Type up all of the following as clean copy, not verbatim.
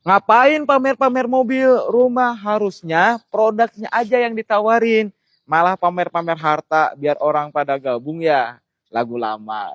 Ngapain pamer-pamer mobil, rumah, harusnya produknya aja yang ditawarin. Malah pamer-pamer harta biar orang pada gabung ya lagu lama.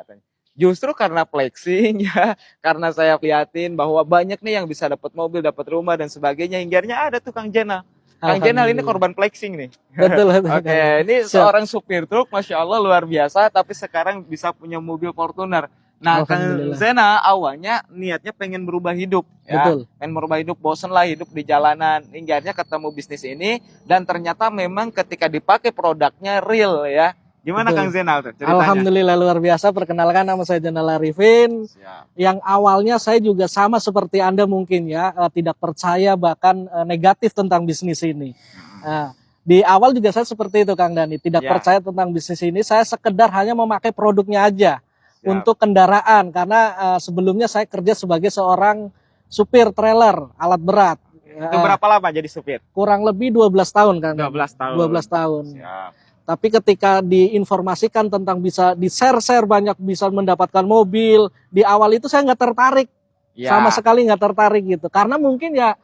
Justru karena flexing ya, karena saya liatin bahwa banyak nih yang bisa dapat mobil, dapat rumah dan sebagainya. Hinggirnya ada tuh Kang Jenal. Kang Jenal ini Alhamdulillah. korban flexing nih. Betul, betul Oke, Kang. ini Siap. seorang supir truk, Masya Allah luar biasa, tapi sekarang bisa punya mobil Fortuner. Nah, Kang Alhamdulillah. Zena awalnya niatnya pengen berubah hidup, ya, Betul. pengen berubah hidup, bosen lah hidup di jalanan. Hingga akhirnya ketemu bisnis ini dan ternyata memang ketika dipakai produknya real ya. Gimana Kang Betul. Zenal tuh ceritanya? Alhamdulillah luar biasa. Perkenalkan, nama saya Jenal Arifin. Siap. Yang awalnya saya juga sama seperti Anda mungkin ya, tidak percaya bahkan negatif tentang bisnis ini. Nah, di awal juga saya seperti itu Kang Dani, tidak Ya, percaya tentang bisnis ini. Saya sekedar hanya memakai produknya aja siap. untuk kendaraan karena sebelumnya saya kerja sebagai seorang supir trailer alat berat. Itu berapa lama jadi supir? Kurang lebih 12 tahun Kang Dani. 12 tahun. 12 tahun. Siap. Tapi ketika diinformasikan tentang bisa di-share banyak bisa mendapatkan mobil, di awal itu saya nggak tertarik. Ya. Sama sekali nggak tertarik gitu. Karena mungkin ya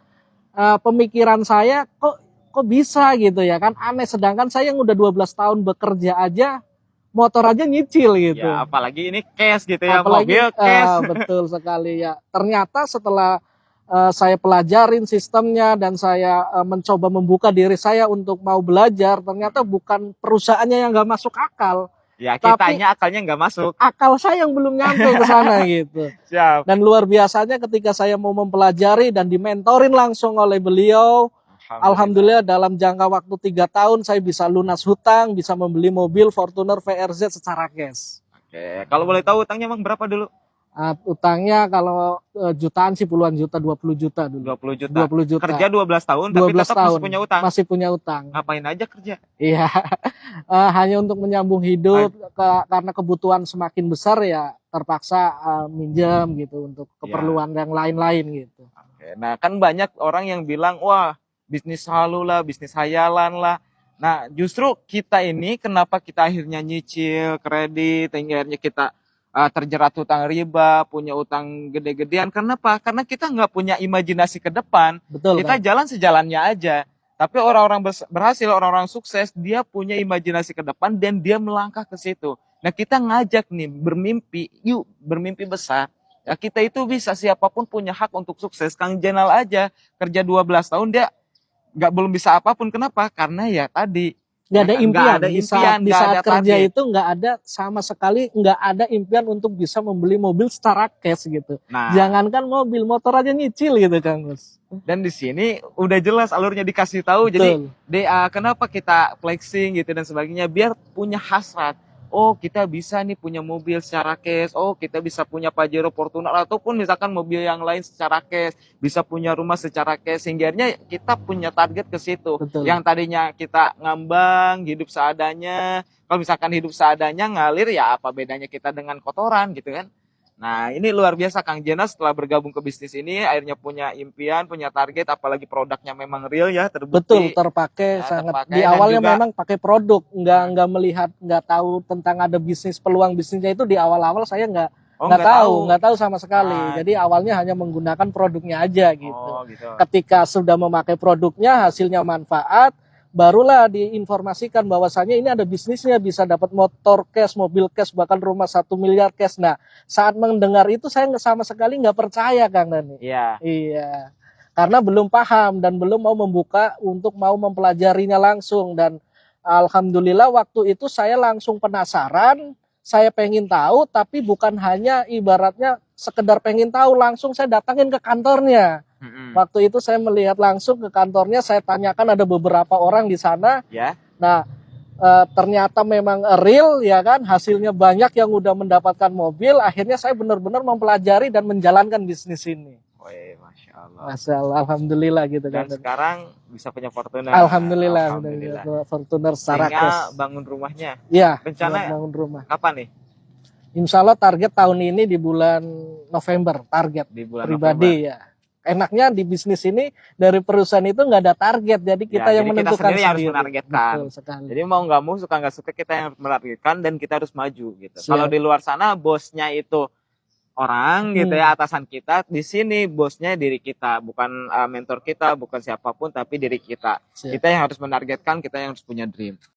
pemikiran saya kok bisa gitu ya kan, aneh, sedangkan saya yang udah 12 tahun bekerja aja motor aja nyicil gitu. Ya, apalagi ini cash gitu ya, Apalagi mobil cash. betul sekali ya. Ternyata setelah saya pelajarin sistemnya dan saya mencoba membuka diri saya untuk mau belajar, ternyata bukan perusahaannya yang nggak masuk akal, Ya, tapi kitanya akalnya nggak masuk. akal saya yang belum nyampe ke sana gitu. Siap. Dan luar biasanya ketika saya mau mempelajari dan dimentorin langsung oleh beliau, alhamdulillah dalam jangka waktu 3 tahun saya bisa lunas hutang, bisa membeli mobil Fortuner VRZ secara cash. Oke, kalau boleh tahu utangnya emang berapa dulu? Utangnya kalau jutaan sih, puluhan juta, 20 juta dulu. 20 juta. 20 juta. Kerja 12 tahun 12 tapi tetap tahun masih punya utang. Masih punya utang. Ngapain aja kerja? Iya. Hanya untuk menyambung hidup karena kebutuhan semakin besar ya terpaksa minjem gitu untuk keperluan yang lain-lain gitu. Oke, nah kan banyak orang yang bilang wah bisnis halu lah, bisnis hayalan lah. Nah justru kita ini kenapa kita akhirnya nyicil kredit, hingga akhirnya kita terjerat hutang riba, punya utang gede-gedean. Kenapa? Karena kita nggak punya imajinasi ke depan. Betul, kita kan? Jalan sejalannya aja. Tapi orang-orang berhasil, orang-orang sukses, dia punya imajinasi ke depan dan dia melangkah ke situ. Nah kita ngajak nih bermimpi, yuk bermimpi besar. Ya kita itu bisa, siapapun punya hak untuk sukses. Kang Jenal aja kerja 12 tahun dia belum bisa apapun. Kenapa? Karena ya tadi nggak ada impian. Nggak ada impian, di nggak saat ada kerja target. itu nggak ada sama sekali, nggak ada impian untuk bisa membeli mobil secara cash gitu. Nah, jangankan mobil, motor aja nyicil gitu Kang Gus. Dan di sini udah jelas alurnya dikasih tahu. Betul. Jadi kenapa kita flexing gitu dan sebagainya, biar punya hasrat. Oh kita bisa nih punya mobil secara cash, oh kita bisa punya Pajero Fortuner ataupun misalkan mobil yang lain secara cash, bisa punya rumah secara cash, sehingga kita punya target ke situ. Betul. Yang tadinya kita ngambang hidup seadanya, kalau misalkan hidup seadanya ngalir ya apa bedanya kita dengan kotoran gitu kan. Nah ini luar biasa Kang Jena setelah bergabung ke bisnis ini akhirnya punya impian, punya target, apalagi produknya memang real ya, terbukti. Betul, terpakai Ya, sangat. terpakai, Di dan awalnya juga memang pakai produk, nggak melihat, nggak tahu tentang ada bisnis, peluang bisnisnya itu di awal-awal saya nggak tahu sama sekali. Jadi awalnya hanya menggunakan produknya aja gitu. Gitu. Ketika sudah memakai produknya, hasilnya manfaat, barulah diinformasikan bahwasannya ini ada bisnisnya, bisa dapat motor cash, mobil cash, bahkan rumah 1 miliar cash. Nah, saat mendengar itu saya sama sekali nggak percaya Kang Dani. Iya. Iya. Karena belum paham dan belum mau membuka untuk mau mempelajarinya langsung. Dan alhamdulillah waktu itu saya langsung penasaran, saya pengen tahu, tapi bukan hanya ibaratnya sekedar pengen tahu, langsung saya datangin ke kantornya. Waktu itu saya melihat langsung ke kantornya, saya tanyakan, ada beberapa orang di sana. Ya. Nah, ternyata memang real ya kan, hasilnya banyak yang udah mendapatkan mobil. Akhirnya saya benar-benar mempelajari dan menjalankan bisnis ini. Woi, Masya Allah. Masya Allah, alhamdulillah gitu dan kan. sekarang bisa punya Fortuner. Alhamdulillah. Fortuner secara cash. Bangun rumahnya. Iya. Rencana bangun rumah. Kapan nih? Insya Allah target tahun ini di bulan November, target Di bulan pribadi November. Ya. Enaknya di bisnis ini dari perusahaan itu nggak ada target, jadi kita yang menentukan kita sendiri. Harus menargetkan. Betul sekali. Jadi mau nggak mau, suka nggak suka, kita yang harus menargetkan dan kita harus maju gitu. Kalau di luar sana bosnya itu orang gitu ya, atasan kita. Di sini bosnya diri kita, bukan mentor kita, bukan siapapun, tapi diri kita. Siap. Kita yang harus menargetkan, kita yang harus punya dream.